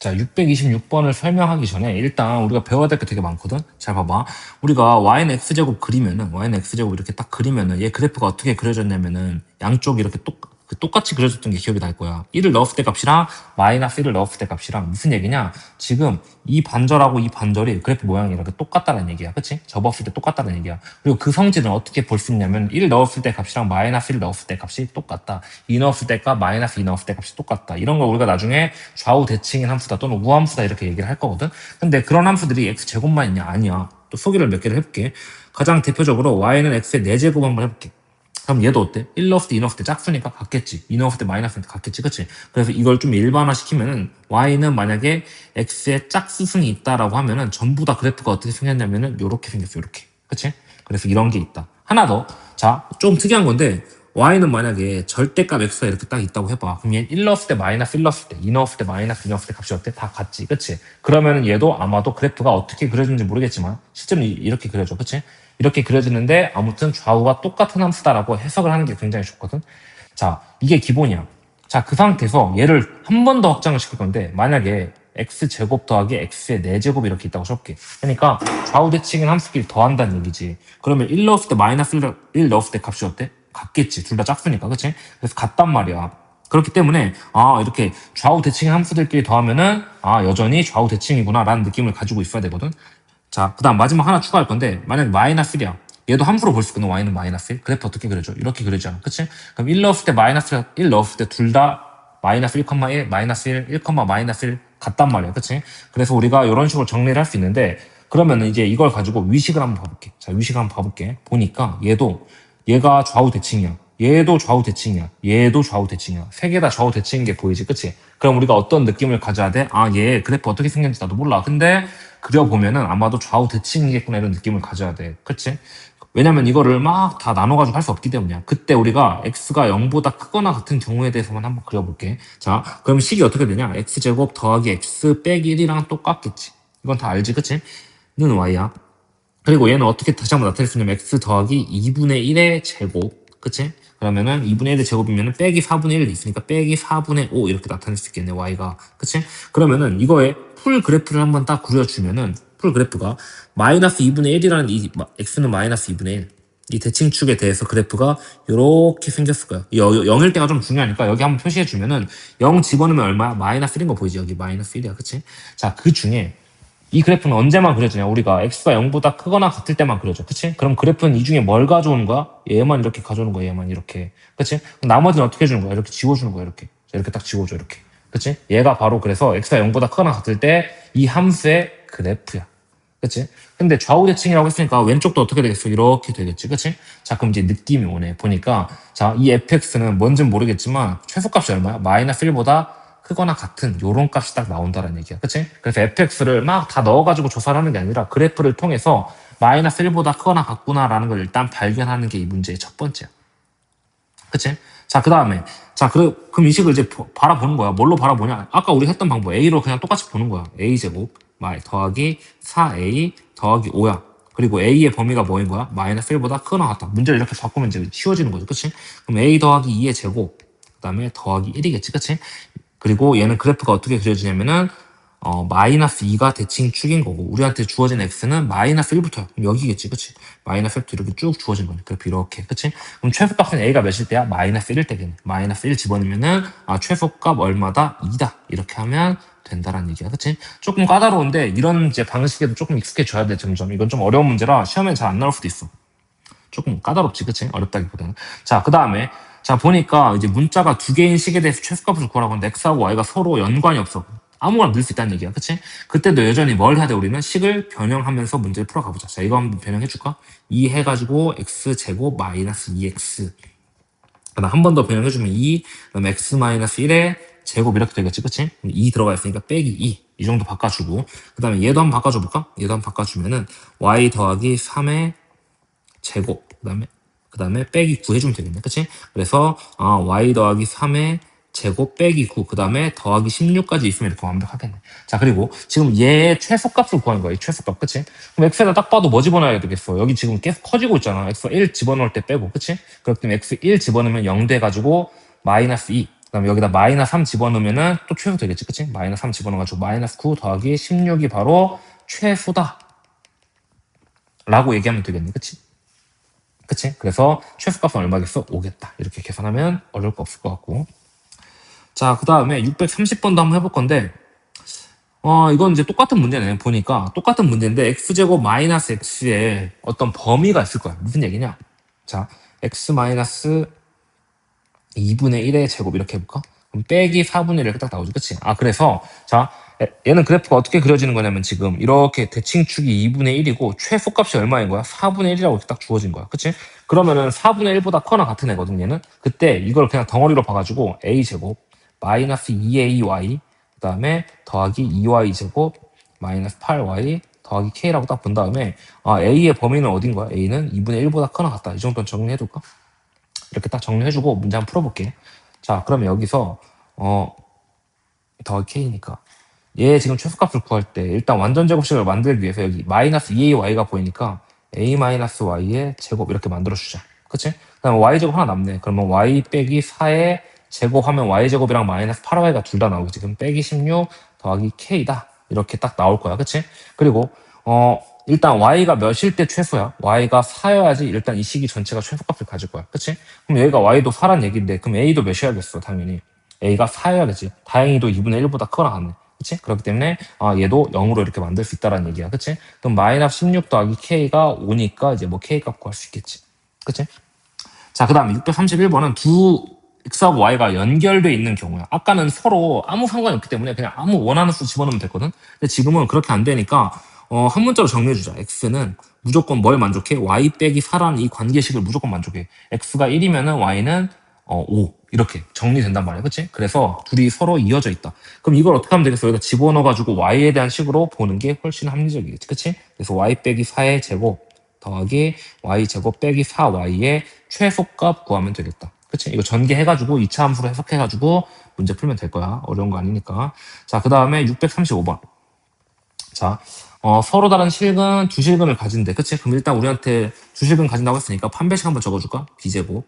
자, 626번을 설명하기 전에 일단 우리가 배워야 될 게 되게 많거든? 잘 봐봐. 우리가 y는 x제곱 그리면은, y는 x제곱 이렇게 딱 그리면은 얘 그래프가 어떻게 그려졌냐면은 양쪽이 이렇게 똑같이 그려졌던 게 기억이 날 거야. 1을 넣었을 때 값이랑 마이너스 1을 넣었을 때 값이랑 무슨 얘기냐? 지금 이 반절하고 이 반절이 그래프 모양이 이렇게 똑같다는 얘기야. 그치? 접었을 때 똑같다는 얘기야. 그리고 그 성질은 어떻게 볼 수 있냐면 1 넣었을 때 값이랑 마이너스 1 넣었을 때 값이 똑같다. 2 넣었을 때 값, 마이너스 2 넣었을 때 값이 똑같다. 이런 걸 우리가 나중에 좌우 대칭인 함수다 또는 우함수다 이렇게 얘기를 할 거거든. 근데 그런 함수들이 x제곱만 있냐? 아니야. 또 소개를 몇 개를 해볼게. 가장 대표적으로 y는 x의 4제곱 한번 해볼게. 그럼 얘도 어때? 1 넣었을 때 2 넣었을 때 짝수니까 같겠지. 2 넣었을 때 마이너스니까 같겠지. 그치? 그래서 이걸 좀 일반화시키면은 y는 만약에 x의 짝수승이 있다라고 하면은 전부 다 그래프가 어떻게 생겼냐면은 요렇게 생겼어. 요렇게. 그치? 그래서 이런 게 있다. 하나 더. 자, 좀 특이한 건데 y는 만약에 절대값 x가 이렇게 딱 있다고 해봐. 그럼 얘 1 넣었을 때 마이너스 1 넣었을 때 2 넣었을 때 마이너스 2 넣었을 때 값이 어때? 다 같지. 그치? 그러면은 얘도 아마도 그래프가 어떻게 그려지는지 모르겠지만 실제로 이렇게 그려져. 그치? 이렇게 그려지는데 아무튼 좌우가 똑같은 함수다라고 해석을 하는 게 굉장히 좋거든. 자, 이게 기본이야. 자, 그 상태에서 얘를 한 번 더 확장을 시킬 건데 만약에 x제곱 더하기 x의 4제곱 이렇게 있다고 쳐볼게. 그러니까 좌우 대칭인 함수끼리 더한다는 얘기지. 그러면 1 넣었을 때 마이너스 1 넣었을 때 값이 어때? 같겠지. 둘 다 짝수니까. 그치? 그래서 같단 말이야. 그렇기 때문에 이렇게 좌우 대칭인 함수들끼리 더하면은 여전히 좌우 대칭이구나 라는 느낌을 가지고 있어야 되거든. 자, 그 다음 마지막 하나 추가할 건데 만약 마이너스 1이야. 얘도 함수로 볼 수 있거든. y는 마이너스 1. 그래프 어떻게 그려져? 이렇게 그려지잖아. 그치? 그럼 1 넣었을 때 마이너스 1 넣었을 때 둘 다 마이너스 1,1, 마이너스 1, 1, 마이너스 1 같단 말이야. 그치? 그래서 우리가 이런 식으로 정리를 할 수 있는데 그러면은 이제 이걸 가지고 위식을 한번 봐볼게. 자, 위식을 한번 봐볼게. 보니까 얘가 좌우 대칭이야. 얘도 좌우 대칭이야. 얘도 좌우 대칭이야. 세 개 다 좌우 대칭인 게 보이지. 그치? 그럼 우리가 어떤 느낌을 가져야 돼? 얘 그래프 어떻게 생겼는지 나도 몰라. 근데 그려보면은 아마도 좌우 대칭이겠구나 이런 느낌을 가져야 돼. 그치? 왜냐면 이거를 막 다 나눠가지고 할 수 없기 때문이야. 그때 우리가 x가 0보다 크거나 같은 경우에 대해서만 한번 그려볼게. 자, 그럼 식이 어떻게 되냐? x제곱 더하기 x 빼기 1이랑 똑같겠지. 이건 다 알지, 그치? 는 y야. 그리고 얘는 어떻게 다시 한번 나타낼 수 있냐면 x 더하기 2분의 1의 제곱. 그치? 그러면은 2분의 1의 제곱이면은 빼기 4분의 1이 있으니까 빼기 4분의 5 이렇게 나타낼 수 있겠네, y가. 그치? 그러면은 이거에 풀 그래프를 한번 딱 그려주면은 풀 그래프가 마이너스 2분의 1이라는 이 x는 마이너스 2분의 1. 이 대칭축에 대해서 그래프가 이렇게 생겼을 거야. 0일 때가 좀 중요하니까 여기 한번 표시해주면은 0 집어넣으면 얼마야? 마이너스 1인 거 보이지? 여기 마이너스 1이야. 그치? 자, 그 중에 이 그래프는 언제만 그려지냐? 우리가 x가 0보다 크거나 같을 때만 그려져. 그치? 그럼 그래프는 이 중에 뭘 가져오는 거야? 얘만 이렇게 가져오는 거야. 얘만 이렇게. 그치? 그럼 나머지는 어떻게 해주는 거야? 이렇게 지워주는 거야. 이렇게. 이렇게 딱 지워줘. 이렇게. 그치? 얘가 바로 그래서 x가 0보다 크거나 같을 때 이 함수의 그래프야. 그치? 근데 좌우 대칭이라고 했으니까 왼쪽도 어떻게 되겠어? 이렇게 되겠지. 그치? 자, 그럼 이제 느낌이 오네. 보니까 자, 이 fx는 뭔진 모르겠지만 최소값이 얼마야? 마이너스 1보다 크거나 같은 요런 값이 딱 나온다는 얘기야. 그치? 그래서 fx를 막 다 넣어가지고 조사를 하는 게 아니라 그래프를 통해서 마이너스 1보다 크거나 같구나라는 걸 일단 발견하는 게 이 문제의 첫 번째야. 그치? 자, 그 다음에 자, 그럼 이 식을 이제 바라보는 거야. 뭘로 바라보냐? 아까 우리 했던 방법 a로 그냥 똑같이 보는 거야. a제곱 더하기 4a 더하기 5야. 그리고 a의 범위가 뭐인 거야? 마이너스 1보다 크거나 같다. 문제를 이렇게 바꾸면 이제 쉬워지는 거죠. 그치? 그럼 a 더하기 2의 제곱 그 다음에 더하기 1이겠지. 그치? 그리고 얘는 그래프가 어떻게 그려지냐면은 마이너스 2가 대칭축인 거고 우리한테 주어진 x는 마이너스 1부터야. 그럼 여기겠지. 그치? 마이너스 1부터 이렇게 쭉 주어진 거네. 그래프 이렇게. 그치? 그럼 최소값은 a가 몇일 때야? 마이너스 1일 때겠네. 마이너스 1 집어넣으면은 최소값 얼마다? 2다. 이렇게 하면 된다라는 얘기야. 그치? 조금 까다로운데 이런 이제 방식에도 조금 익숙해져야 돼. 점점. 이건 좀 어려운 문제라 시험에 잘 안 나올 수도 있어. 조금 까다롭지. 그치? 어렵다기보다는. 자, 그 다음에 자, 보니까 이제 문자가 두 개인 식에 대해서 최소값을 구하라고 하는데 x하고 y가 서로 연관이 없어. 아무거나 넣을 수 있다는 얘기야. 그치? 그때도 여전히 뭘 해야 돼? 우리는 식을 변형하면서 문제를 풀어가보자. 자, 이거 한번 변형해줄까? 2 해가지고 x제곱 마이너스 2x. 그다음 한 번 더 변형해주면 2, 그다음에 x 마이너스 1의 제곱 이렇게 되겠지. 그치? 2 들어가 있으니까 빼기 2. 이 정도 바꿔주고. 그 다음에 얘도 한번 바꿔줘볼까? 얘도 한번 바꿔주면은 y 더하기 3의 제곱. 그 다음에 빼기 9 해주면 되겠네. 그치? 그래서 y 더하기 3의 제곱 빼기 9, 그 다음에 더하기 16까지 있으면 이렇게 완벽하겠네. 자, 그리고 지금 얘의 최소값을 구하는 거야. 이 최소값. 그치? 그럼 x에다 딱 봐도 뭐 집어넣어야 되겠어? 여기 지금 계속 커지고 있잖아. x 1 집어넣을 때 빼고. 그치? 그렇기 때문에 x 1 집어넣으면 0 돼가지고 마이너스 2. 그다음에 여기다 마이너스 3 집어넣으면은 또 최소 되겠지, 그치? 마이너스 3 집어넣어가지고 마이너스 9 더하기 16이 바로 최소다 라고 얘기하면 되겠네, 그치? 그치? 그래서 최소값은 얼마겠어? 5겠다. 이렇게 계산하면 어려울 거 없을 것 같고. 자, 그 다음에 630번도 한번 해볼 건데, 이건 이제 똑같은 문제네. 보니까 똑같은 문제인데 x제곱 마이너스 x에 어떤 범위가 있을 거야. 무슨 얘기냐? 자, x 마이너스 2분의 1의 제곱 이렇게 해볼까? 그럼 빼기 4분의 1 이렇게 딱 나오죠. 그치? 그래서 자, 얘는 그래프가 어떻게 그려지는 거냐면 지금 이렇게 대칭축이 2분의 1이고 최소값이 얼마인 거야? 4분의 1이라고 이렇게 딱 주어진 거야. 그치? 그러면은 4분의 1보다 커나 같은 애거든, 얘는. 그때 이걸 그냥 덩어리로 봐가지고 a제곱 마이너스 2ay 그 다음에 더하기 2y 제곱 마이너스 8y 더하기 k라고 딱 본 다음에 a의 범위는 어딘 거야? a는 2분의 1보다 커나 같다. 이 정도는 정리해둘까? 이렇게 딱 정리해주고 문제 한번 풀어볼게. 자, 그러면 여기서 더하기 k니까 얘 지금 최소값을 구할 때 일단 완전 제곱식을 만들기 위해서 여기 마이너스 2ay가 보이니까 a 마이너스 y의 제곱 이렇게 만들어주자. 그치? 그다음 y제곱 하나 남네. 그러면 y 빼기 4의 제곱하면 y제곱이랑 마이너스 8y가 둘 다 나오겠지. 그럼 빼기 16 더하기 k다. 이렇게 딱 나올 거야. 그치? 그리고 일단 y가 몇일 때 최소야? y가 4여야지 일단 이 식이 전체가 최소값을 가질 거야. 그치? 그럼 여기가 y도 4란 얘기인데 그럼 a도 몇이야겠어? 당연히 a가 4여야겠지. 다행히도 2분의 1보다 크거나 같네. 그치? 그렇기 때문에 얘도 0으로 이렇게 만들 수 있다는 얘기야. 그치? 그럼 마이너스 16 더하기 k가 5니까 이제 뭐 k 값 구할 수 있겠지. 그치? 자, 그 다음에 631번은 두 x하고 y가 연결돼 있는 경우야. 아까는 서로 아무 상관이 없기 때문에 그냥 아무 원하는 수 집어넣으면 됐거든. 근데 지금은 그렇게 안 되니까 한 문자로 정리해주자. x는 무조건 뭘 만족해? y 빼기 4라는 이 관계식을 무조건 만족해. x가 1이면은 y는 5 이렇게 정리된단 말이야. 그치? 그래서 둘이 서로 이어져 있다. 그럼 이걸 어떻게 하면 되겠어? 여기다 집어넣어가지고 y에 대한 식으로 보는 게 훨씬 합리적이겠지. 그치? 그래서 y 빼기 4의 제곱 더하기 y제곱 빼기 4y의 최소값 구하면 되겠다. 그치? 이거 전개해가지고 2차 함수로 해석해가지고 문제 풀면 될 거야. 어려운 거 아니니까. 자, 그 다음에 635번. 자, 서로 다른 실근, 두 실근을 가진대. 그치? 그럼 일단 우리한테 두 실근 가진다고 했으니까 판별식 한번 적어줄까? b제곱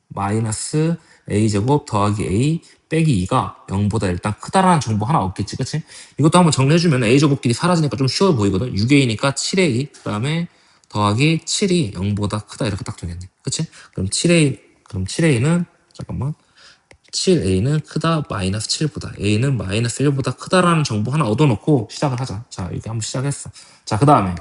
마이너스 a제곱 더하기 a 빼기 2가 0보다 일단 크다라는 정보 하나 얻겠지. 그치? 이것도 한번 정리해주면 a제곱끼리 사라지니까 좀 쉬워 보이거든. 6a니까 7a 그 다음에 더하기 7이 0보다 크다 이렇게 딱 되겠네. 그치? 그럼 7a는 잠깐만 7a는 크다 마이너스 7보다 a는 마이너스 1보다 크다라는 정보 하나 얻어놓고 시작을 하자. 자, 이렇게 한번 시작했어. 자, 그 다음에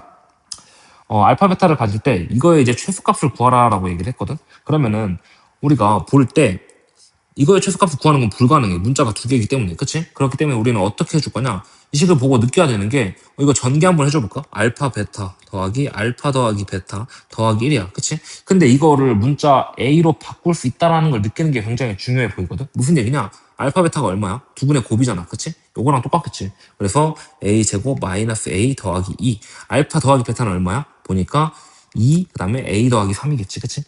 알파 베타를 가질 때 이거의 이제 최소값을 구하라라고 얘기를 했거든. 그러면은 우리가 볼 때 이거의 최소값을 구하는 건 불가능해. 문자가 두 개이기 때문에. 그치? 그렇기 때문에 우리는 어떻게 해줄 거냐? 이 식을 보고 느껴야 되는 게 이거 전개 한번 해줘 볼까? 알파 베타 더하기 알파 더하기 베타 더하기 1이야. 그치? 근데 이거를 문자 A로 바꿀 수 있다라는 걸 느끼는 게 굉장히 중요해 보이거든. 무슨 얘기냐? 알파 베타가 얼마야? 두 분의 곱이잖아. 그치? 요거랑 똑같겠지. 그래서 A 제곱 마이너스 A 더하기 2. 알파 더하기 베타는 얼마야? 보니까 2, 그 다음에 A 더하기 3이겠지. 그치?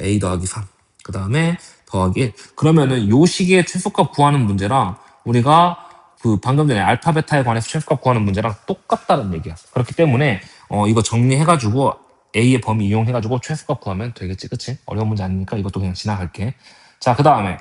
A 더하기 3. 그 다음에 더하기 1. 그러면은 요 식의 최소값 구하는 문제랑 우리가 그 방금 전에 알파 베타에 관해서 최소값 구하는 문제랑 똑같다는 얘기야. 그렇기 때문에 이거 정리해가지고 A의 범위 이용해가지고 최소값 구하면 되겠지. 그치? 어려운 문제 아니니까 이것도 그냥 지나갈게. 자, 그 다음에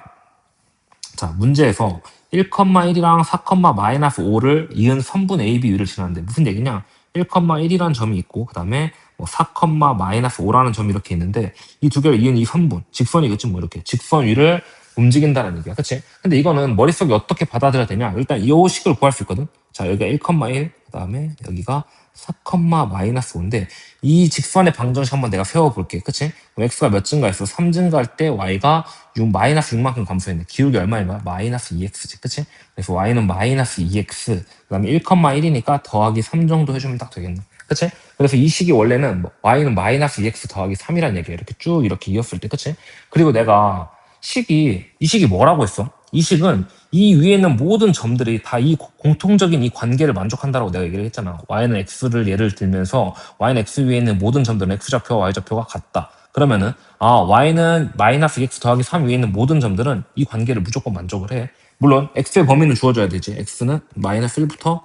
자, 문제에서 1,1이랑 4,-5를 이은 선분 AB 위를 지나는데 무슨 얘기냐? 1,1이라는 점이 있고 그 다음에 4,-5라는 점이 이렇게 있는데 이 두 개를 이은 이 선분, 직선이겠지 뭐 이렇게 직선 위를 움직인다는 얘기야. 그치? 근데 이거는 머릿속에 어떻게 받아들여야 되냐? 일단 이 식을 구할 수 있거든? 자, 여기가 1,1, 그 다음에 여기가 4,-5인데 이 직선의 방정식 한번 내가 세워볼게. 그치? 그럼 x가 몇 증가했어? 3 증가할 때 y가 6, 마이너스 6만큼 감소했네. 기울기 얼마인 거야? 마이너스 2x지. 그치? 그래서 y는 마이너스 2x, 그 다음에 1,1이니까 더하기 3 정도 해주면 딱 되겠네. 그치? 그래서 이 식이 원래는 y는 마이너스 2x 더하기 3이란 얘기야. 이렇게 쭉 이렇게 이었을 때. 그치? 그리고 내가 이 식이 뭐라고 했어? 이 식은 이 위에 있는 모든 점들이 다 이 공통적인 이 관계를 만족한다라고 내가 얘기를 했잖아. y는 x를 예를 들면서 y는 x 위에 있는 모든 점들은 x좌표와 y좌표가 같다. 그러면은 y는 마이너스 x 더하기 3 위에 있는 모든 점들은 이 관계를 무조건 만족을 해. 물론 x의 범위는 주어져야 되지. x는 마이너스 1부터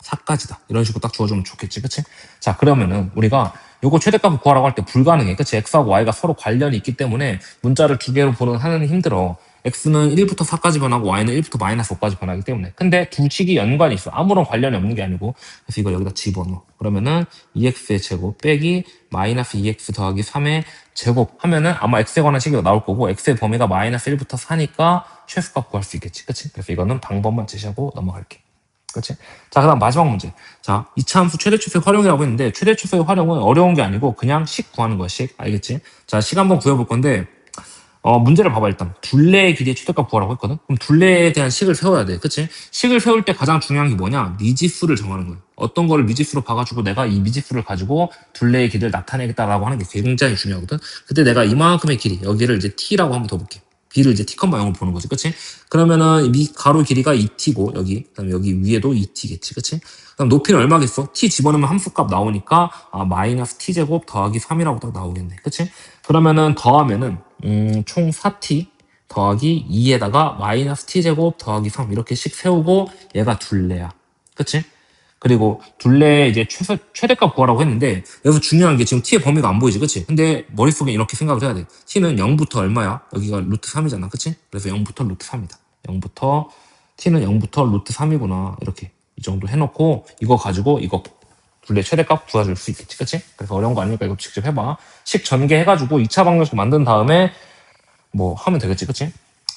4까지다. 이런 식으로 딱 주어주면 좋겠지. 그치? 자, 그러면은 우리가 요거 최대값을 구하라고 할 때 불가능해. 그치? x하고 y가 서로 관련이 있기 때문에 문자를 두 개로 보는 하는 힘들어. x는 1부터 4까지 변하고 y는 1부터 마이너스 5까지 변하기 때문에. 근데 두 식이 연관이 있어. 아무런 관련이 없는 게 아니고. 그래서 이걸 여기다 집어넣어. 그러면은 2x의 제곱 빼기 마이너스 2x 더하기 3의 제곱 하면은 아마 x에 관한 식이 나올 거고, x의 범위가 마이너스 1부터 4니까 최소값 구할 수 있겠지. 그치? 그래서 이거는 방법만 제시하고 넘어갈게. 그치? 자, 그 다음 마지막 문제. 자, 이차 함수 최대 최소의 활용이라고 했는데, 최대 최소의 활용은 어려운 게 아니고 그냥 식 구하는 거야, 식. 알겠지? 자, 식 한번 구해볼 건데, 문제를 봐봐, 일단. 둘레의 길이의 최대값 구하라고 했거든? 그럼 둘레에 대한 식을 세워야 돼. 그치? 식을 세울 때 가장 중요한 게 뭐냐? 미지수를 정하는 거야. 어떤 거를 미지수로 봐가지고 내가 이 미지수를 가지고 둘레의 길이를 나타내겠다라고 하는 게 굉장히 중요하거든? 그때 내가 이만큼의 길이, 여기를 이제 t라고 한번 더 볼게. b를 이제 t, 0을 보는 거지. 그치? 그러면은 이 가로 길이가 2t고, 여기. 그 다음에 여기 위에도 2t겠지. 그치? 그 다음 높이는 얼마겠어? t 집어넣으면 함수값 나오니까, 마이너스 t제곱 더하기 3이라고 딱 나오겠네. 그치? 그러면은 더하면은, 총 4t 더하기 2에다가 마이너스 t제곱 더하기 3 이렇게 식 세우고 얘가 둘레야. 그치? 그리고 둘레 이제 최대값 구하라고 했는데 여기서 중요한 게 지금 t의 범위가 안 보이지, 그치? 근데 머릿속에 이렇게 생각을 해야 돼. t는 0부터 얼마야? 여기가 루트 3이잖아, 그치? 그래서 0부터 루트 3이다. 0부터 t는 0부터 루트 3이구나. 이렇게 이 정도 해놓고 이거 가지고 이거 둘레 최대값 구해줄 수 있겠지, 그치? 그래서 어려운 거 아니니까 이거 직접 해봐. 식 전개해가지고 2차 방정식 만든 다음에 뭐 하면 되겠지, 그치?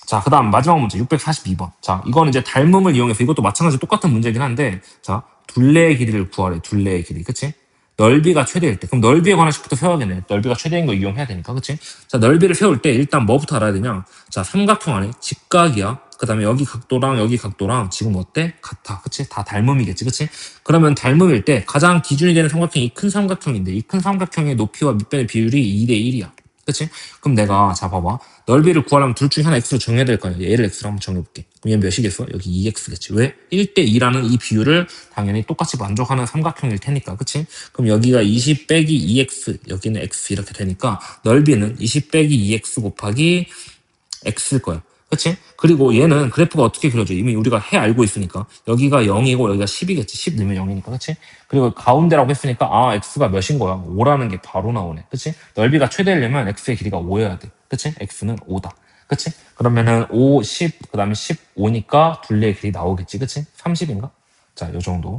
자, 그 다음 마지막 문제 642번. 자, 이거는 이제 닮음을 이용해서 이것도 마찬가지로 똑같은 문제긴 한데, 자, 둘레의 길이를 구하래. 둘레의 길이, 그치? 넓이가 최대일 때. 그럼 넓이에 관한 식부터 세워야겠네. 넓이가 최대인 거 이용해야 되니까, 그치? 자, 넓이를 세울 때 일단 뭐부터 알아야 되냐? 자, 삼각형 안에 직각이야. 그 다음에 여기 각도랑 지금 어때? 같아. 그치? 다 닮음이겠지, 그치? 그러면 닮음일 때 가장 기준이 되는 삼각형이 큰 삼각형인데, 이 큰 삼각형의 높이와 밑변의 비율이 2대 1이야. 그치? 그럼 내가, 자, 봐봐. 넓이를 구하려면 둘 중에 하나 x로 정해야 될 거 아니야. 얘를 x로 한번 정해볼게. 그럼 얘는 몇이겠어? 여기 2x겠지. 왜? 1대2라는 이 비율을 당연히 똑같이 만족하는 삼각형일 테니까. 그치? 그럼 여기가 20 빼기 2x, 여기는 x 이렇게 되니까 넓이는 20 빼기 2x 곱하기 x일 거야. 그치? 그리고 얘는 그래프가 어떻게 그려져? 이미 우리가 해 알고 있으니까. 여기가 0이고 여기가 10이겠지. 10 넣으면 0이니까. 그치? 그리고 가운데라고 했으니까 x가 몇인 거야? 5라는 게 바로 나오네. 그치? 넓이가 최대려면 x의 길이가 5여야 돼. 그치? x는 5다. 그치? 그러면은 5, 10, 그 다음에 15니까 둘레의 길이 나오겠지. 그치? 30인가? 자, 요 정도.